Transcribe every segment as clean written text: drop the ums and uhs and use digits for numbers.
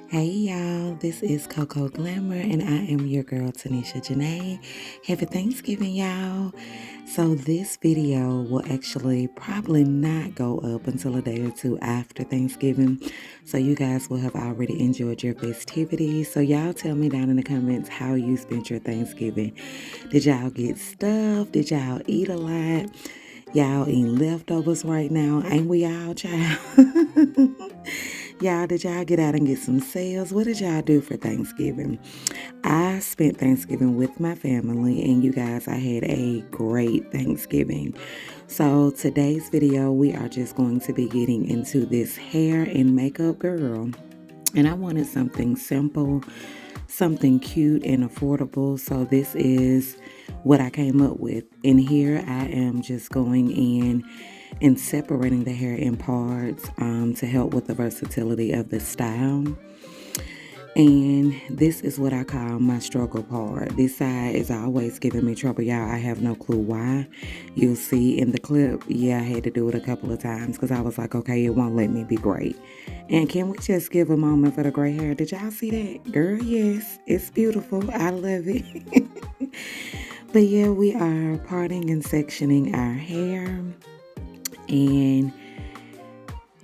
Hey y'all, this is Coco Glamour and I am your girl Tanisha Janae. Happy Thanksgiving, y'all. So this video will actually probably not go up until a day or two after Thanksgiving. So you guys will have already enjoyed your festivities. So y'all tell me down in the comments how you spent your Thanksgiving. Did y'all get stuff? Did y'all eat a lot? Y'all eating leftovers right now. Ain't we all, child? Y'all, did y'all get out and get some sales? What did y'all do for Thanksgiving? I spent Thanksgiving with my family, and you guys, I had a great Thanksgiving. So today's video, we are just going to be getting into this hair and makeup girl. And I wanted something simple, something cute and affordable. So this is what I came up with. And here I am just going in and separating the hair in parts to help with the versatility of the style. And this is what I call my struggle part. This side is always giving me trouble, y'all. I have no clue why. You'll see in the clip, yeah, I had to do it a couple of times because I was like, okay, it won't let me be great. And can we just give a moment for the gray hair? Did y'all see that? Girl, yes, it's beautiful. I love it. But yeah, we are parting and sectioning our hair. And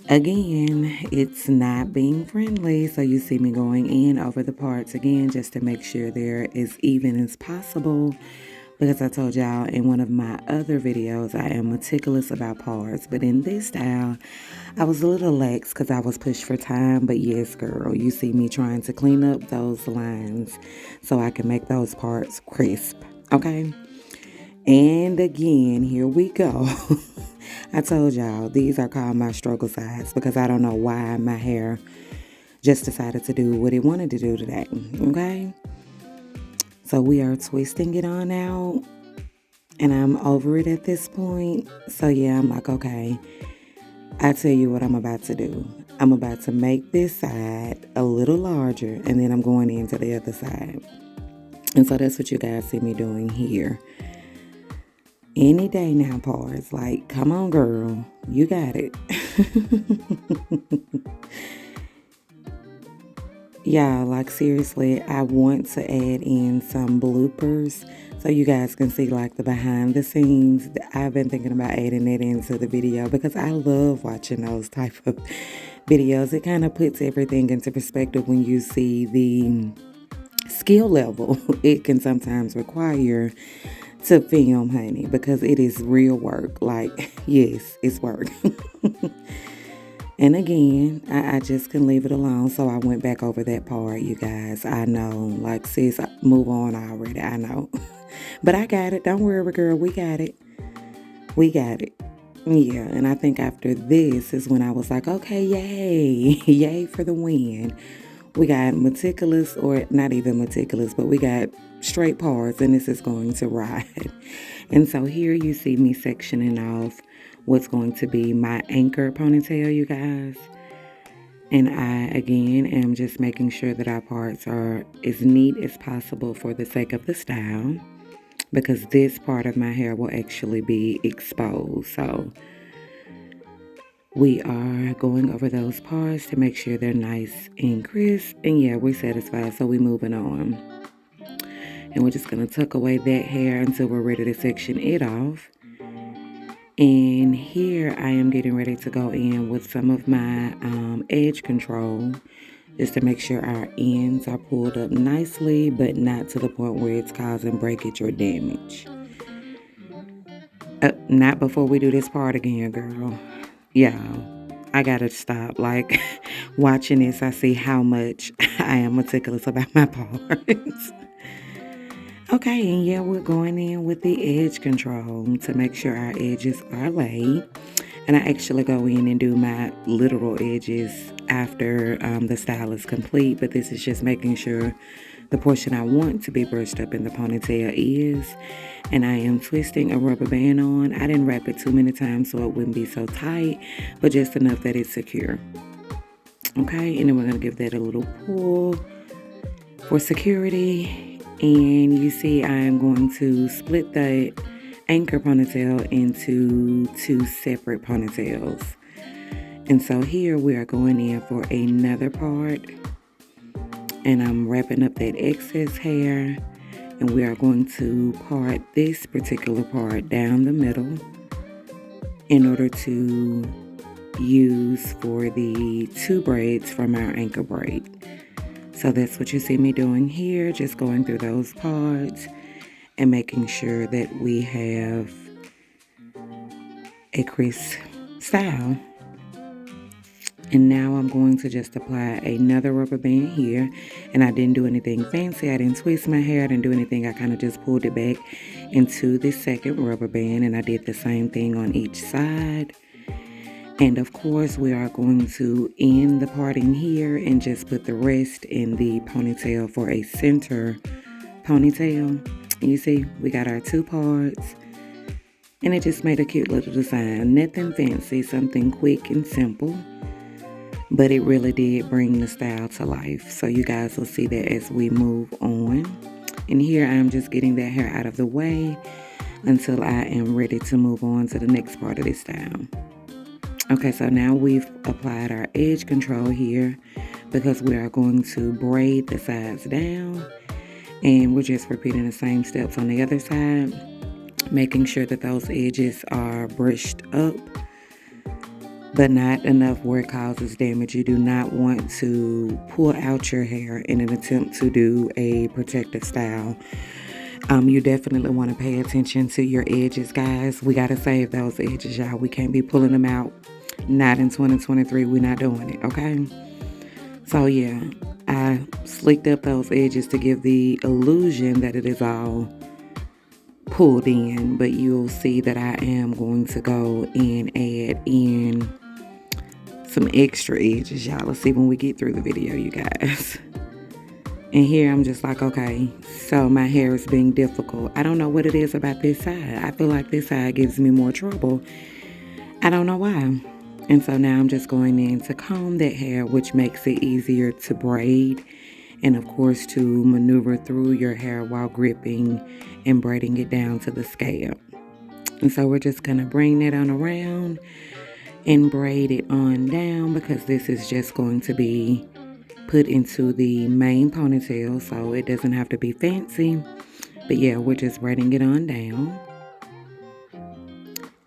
again, it's not being friendly, so you see me going in over the parts again just to make sure they're as even as possible. Because I told y'all in one of my other videos, I am meticulous about parts. But in this style, I was a little lax because I was pushed for time. But yes, girl, you see me trying to clean up those lines so I can make those parts crisp, okay? And again, here we go. I told y'all, these are called my struggle sides because I don't know why my hair just decided to do what it wanted to do today, okay? So we are twisting it on out, and I'm over it at this point. So yeah, I'm like, okay, I tell you what I'm about to do. I'm about to make this side a little larger, and then I'm going into the other side. And so that's what you guys see me doing here. Any day now, parts. Like, come on, girl. You got it. Yeah, like seriously, I want to add in some bloopers so you guys can see like the behind the scenes. I've been thinking about adding that into the video because I love watching those type of videos. It kind of puts everything into perspective when you see the skill level it can sometimes require to film, honey, because it is real work. Like, yes, it's work. And again, I just couldn't leave it alone, so I went back over that part, you guys. I know, like, sis, move on already, I know. But I got it. Don't worry, girl, we got it. We got it. Yeah, and I think after this is when I was like, okay, yay. Yay for the win. We got meticulous, or not even meticulous, but we got straight parts, and this is going to ride. And so here you see me sectioning off what's going to be my anchor ponytail, you guys. And I, again, am just making sure that our parts are as neat as possible for the sake of the style, because this part of my hair will actually be exposed. So we are going over those parts to make sure they're nice and crisp. And yeah, we're satisfied, so we're moving on. And we're just going to tuck away that hair until we're ready to section it off. And here I am getting ready to go in with some of my edge control just to make sure our ends are pulled up nicely, but not to the point where it's causing breakage or damage. Not before we do this part again, girl. Yeah, I gotta stop. Like, watching this, I see how much I am meticulous about my parts. Okay, and yeah, we're going in with the edge control to make sure our edges are laid. And I actually go in and do my literal edges after the style is complete. But this is just making sure the portion I want to be brushed up in the ponytail is. And I am twisting a rubber band on. I didn't wrap it too many times so it wouldn't be so tight, but just enough that it's secure. Okay, and then we're going to give that a little pull for security. And you see I am going to split the anchor ponytail into two separate ponytails. And so here we are going in for another part. and I'm wrapping up that excess hair, and we are going to part this particular part down the middle in order to use for the 2 braids from our anchor braid. So that's what you see me doing here, just going through those parts and making sure that we have a crisp style. And now I'm going to just apply another rubber band here, and I didn't do anything fancy. I didn't twist my hair, I didn't do anything. I kind of just pulled it back into the second rubber band, and I did the same thing on each side. And of course, we are going to end the parting here and just put the rest in the ponytail for a center ponytail. You see, we got our 2 parts, and it just made a cute little design. Nothing fancy, something quick and simple, but it really did bring the style to life. So you guys will see that as we move on. And here I'm just getting that hair out of the way until I am ready to move on to the next part of this style. Okay, so now we've applied our edge control here because we are going to braid the sides down, and we're just repeating the same steps on the other side, making sure that those edges are brushed up, but not enough where it causes damage. You do not want to pull out your hair in an attempt to do a protective style. You definitely want to pay attention to your edges, guys. We got to save those edges, y'all. We can't be pulling them out. Not in 2023. We're not doing it, okay? So, yeah, I slicked up those edges to give the illusion that it is all pulled in. But you'll see that I am going to go and add in some extra edges, y'all. Let's see when we get through the video, you guys. And here I'm just like, okay, so my hair is being difficult. I don't know what it is about this side. I feel like this side gives me more trouble. I don't know why. And so now I'm just going in to comb that hair, which makes it easier to braid. And of course, to maneuver through your hair while gripping and braiding it down to the scalp. And so we're just going to bring that on around and braid it on down, because this is just going to be put into the main ponytail, so it doesn't have to be fancy. But yeah, we're just braiding it on down.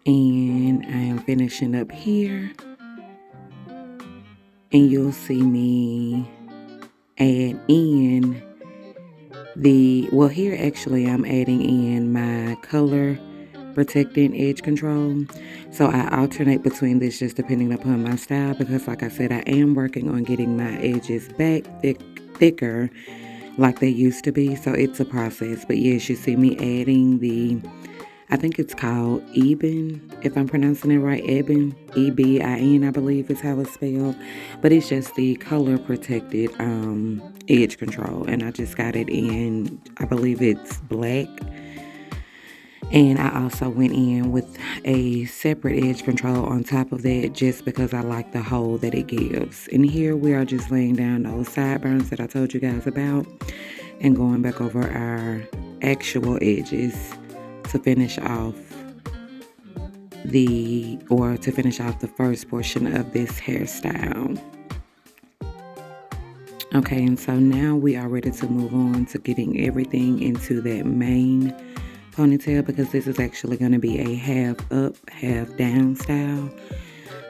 And I am finishing up here. And you'll see me add in well, here actually I'm adding in my color protecting edge control. So I alternate between this just depending upon my style, because like I said, I am working on getting my edges back thicker like they used to be. So it's a process. But yes, you see me adding I think it's called Eben, if I'm pronouncing it right, Eben, E-B-I-N, I believe is how it's spelled. But it's just the color protected edge control, and I just got it in, I believe it's black. And I also went in with a separate edge control on top of that, just because I like the hold that it gives. And here we are just laying down those sideburns that I told you guys about and going back over our actual edges to finish off the first portion of this hairstyle. Okay, and so now we are ready to move on to getting everything into that main ponytail, because this is actually going to be a half up, half down style.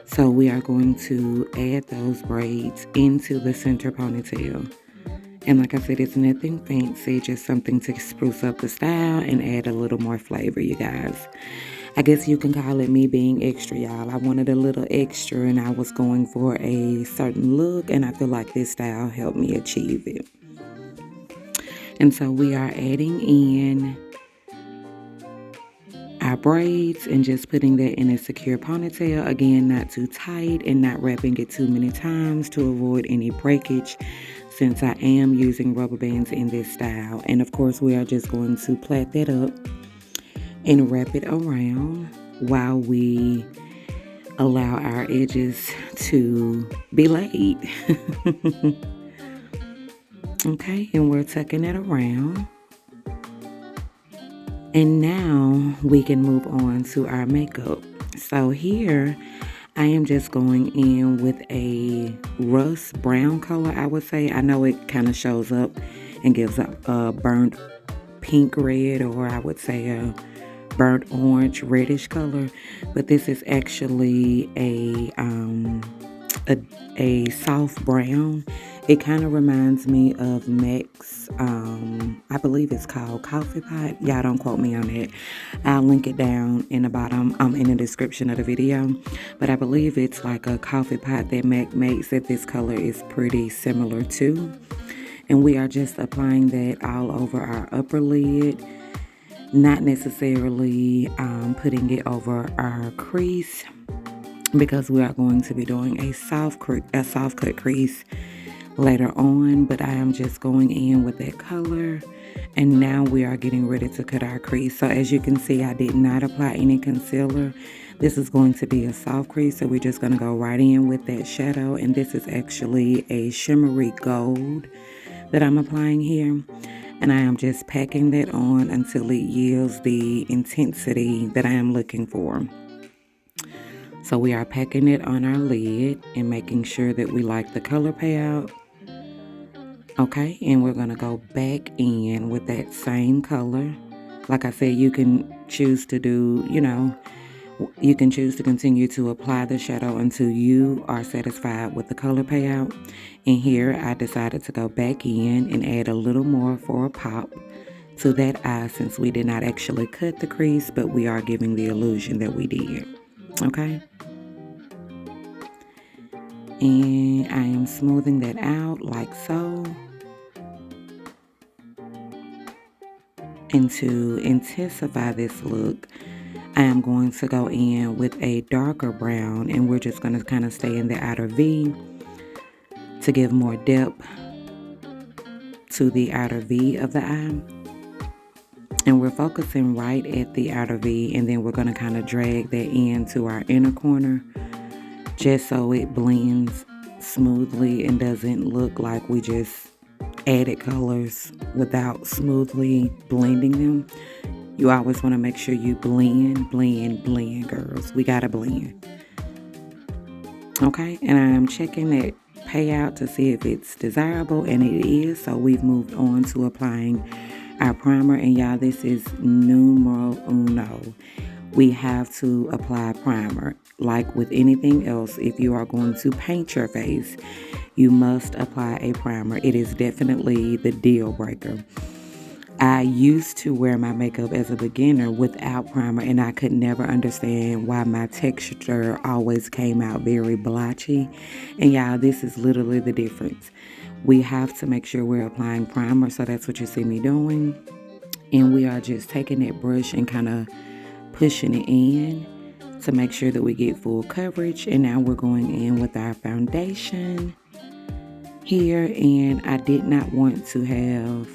So we are going to add those braids into the center ponytail. And like I said, it's nothing fancy, just something to spruce up the style and add a little more flavor, you guys. I guess you can call it me being extra, y'all. I wanted a little extra, and I was going for a certain look, and I feel like this style helped me achieve it. And so we are adding in our braids and just putting that in a secure ponytail. Again, not too tight and not wrapping it too many times to avoid any breakage, since I am using rubber bands in this style. And of course, we are just going to plait that up and wrap it around while we allow our edges to be laid. Okay, and we're tucking it around. And now we can move on to our makeup. So here I am just going in with a rust brown color, I would say. I know it kind of shows up and gives a burnt pink red, or I would say a burnt orange reddish color, but this is actually a soft brown. It kind of reminds me of Mac's, I believe it's called Coffee Pot. Y'all don't quote me on that. I'll link it down in the bottom, in the description of the video. But I believe it's like a coffee pot that Mac makes that this color is pretty similar to. And we are just applying that all over our upper lid, not necessarily putting it over our crease, because we are going to be doing a soft cut crease later on. But I am just going in with that color, and now we are getting ready to cut our crease. So as you can see, I did not apply any concealer. This is going to be a soft crease, so we're just going to go right in with that shadow. And this is actually a shimmery gold that I'm applying here, and I am just packing that on until it yields the intensity that I am looking for. So we are packing it on our lid and making sure that we like the color payout. Okay, and we're going to go back in with that same color. Like I said, you can choose to do, you can choose to continue to apply the shadow until you are satisfied with the color payout. And here I decided to go back in and add a little more for a pop to that eye, since we did not actually cut the crease, but we are giving the illusion that we did. Okay. And I am smoothing that out like so. And to intensify this look, I am going to go in with a darker brown, and we're just going to kind of stay in the outer V to give more depth to the outer V of the eye. And we're focusing right at the outer V, and then we're going to kind of drag that into our inner corner, just so it blends smoothly and doesn't look like we just added colors without smoothly blending them. You always want to make sure you blend, girls. We got to blend. Okay, and I'm checking that payout to see if it's desirable, and it is. So we've moved on to applying our primer, and y'all, this is numero uno. We have to apply primer. Like with anything else, if you are going to paint your face, you must apply a primer. It is definitely the deal breaker. I used to wear my makeup as a beginner without primer, and I could never understand why my texture always came out very blotchy. And y'all, this is literally the difference. We have to make sure we're applying primer, so that's what you see me doing. And we are just taking that brush and kind of pushing it in to make sure that we get full coverage. And now we're going in with our foundation here, and I did not want to have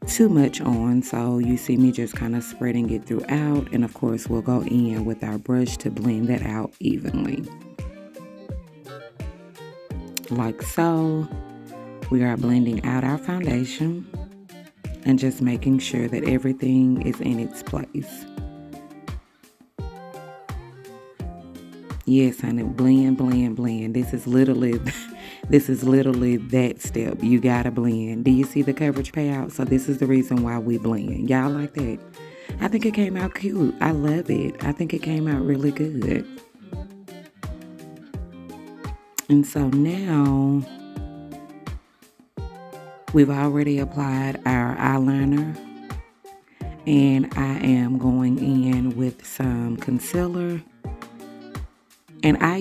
too much on, so you see me just kind of spreading it throughout. And of course, we'll go in with our brush to blend that out evenly, like so. We are blending out our foundation and just making sure that everything is in its place. Yes, honey, blend. This is literally that step. You gotta blend. Do you see the coverage payout? So this is the reason why we blend. Y'all like that? I think it came out cute. I love it. I think it came out really good. And so now we've already applied our eyeliner, and I am going in with some concealer. And I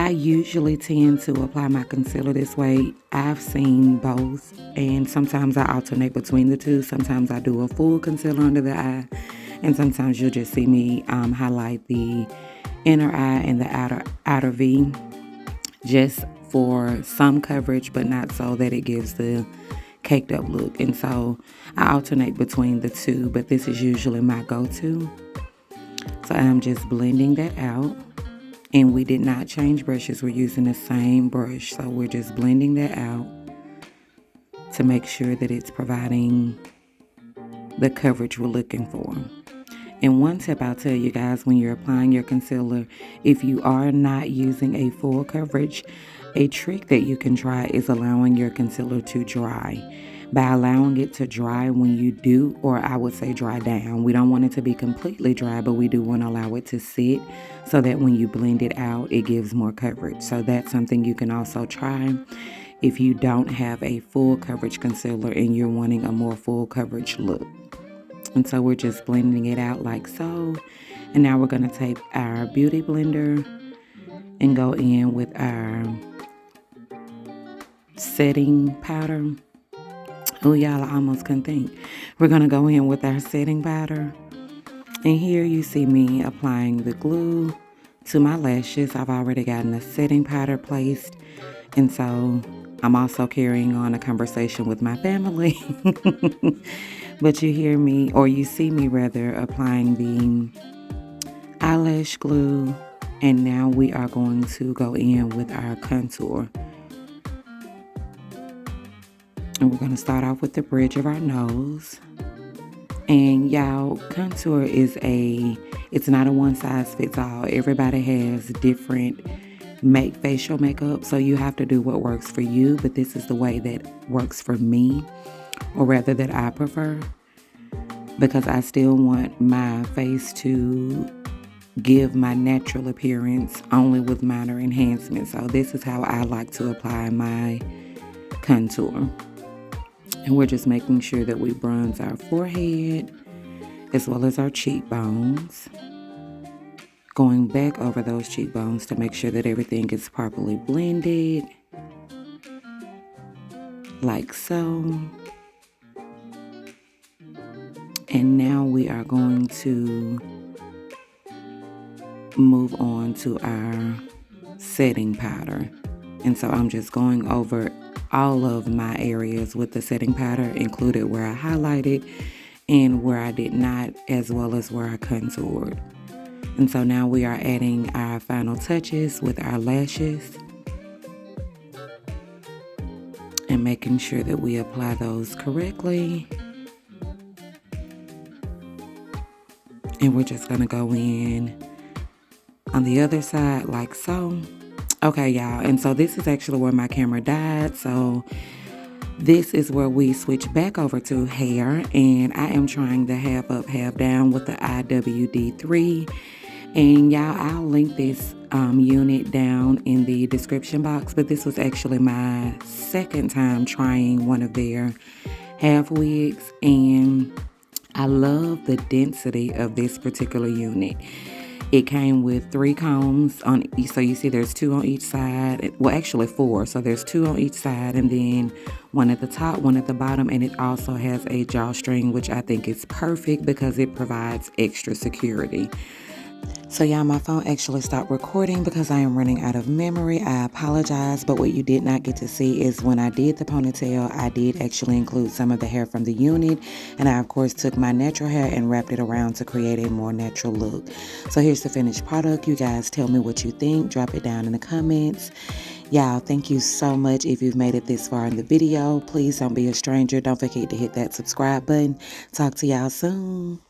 usually tend to apply my concealer this way. I've seen both, and sometimes I alternate between the two. Sometimes I do a full concealer under the eye, and sometimes you'll just see me highlight the inner eye and the outer V, just for some coverage, but not so that it gives the caked up look. And so I alternate between the two, but this is usually my go-to. So I'm just blending that out. And we did not change brushes. We're using the same brush. So we're just blending that out to make sure that it's providing the coverage we're looking for. And one tip I'll tell you guys when you're applying your concealer, if you are not using a full coverage, a trick that you can try is allowing your concealer to dry. By allowing it to dry when you do, or I would say dry down. We don't want it to be completely dry, but we do want to allow it to sit so that when you blend it out, it gives more coverage. So that's something you can also try if you don't have a full coverage concealer and you're wanting a more full coverage look. And so we're just blending it out like so. And now we're going to take our beauty blender and go in with our setting powder. Oh, y'all, I almost couldn't think. We're going to go in with our setting powder. And here you see me applying the glue to my lashes. I've already gotten the setting powder placed. And so I'm also carrying on a conversation with my family. But you hear me, or you see me rather, applying the eyelash glue. And now we are going to go in with our contour. And we're going to start off with the bridge of our nose. And y'all, contour is it's not a one size fits all. Everybody has different facial makeup, so you have to do what works for you. But this is the way that works for me, or rather that I prefer, because I still want my face to give my natural appearance only with minor enhancements. So this is how I like to apply my contour. And we're just making sure that we bronze our forehead as well as our cheekbones. Going back over those cheekbones to make sure that everything is properly blended. Like so. And now we are going to move on to our setting powder. And so I'm just going over all of my areas with the setting powder, included where I highlighted and where I did not, as well as where I contoured. And so now we are adding our final touches with our lashes and making sure that we apply those correctly. And we're just going to go in on the other side like so. Okay, y'all, and so this is actually where my camera died, so this is where we switch back over to hair, and I am trying the half up, half down with the IWD 3, and y'all, I'll link this unit down in the description box, but this was actually my second time trying one of their half wigs, and I love the density of this particular unit. It came with 3 combs on, so you see there's 2 on each side. Well, actually 4. So there's 2 on each side, and then 1 at the top, 1 at the bottom, and it also has a drawstring, which I think is perfect because it provides extra security. So yeah, my phone actually stopped recording because I am running out of memory. I apologize, but what you did not get to see is when I did the ponytail, I did actually include some of the hair from the unit, and I of course took my natural hair and wrapped it around to create a more natural look. So here's the finished product. You guys tell me what you think. Drop it down in the comments. Y'all, thank you so much if you've made it this far in the video. Please don't be a stranger. Don't forget to hit that subscribe button. Talk to y'all soon.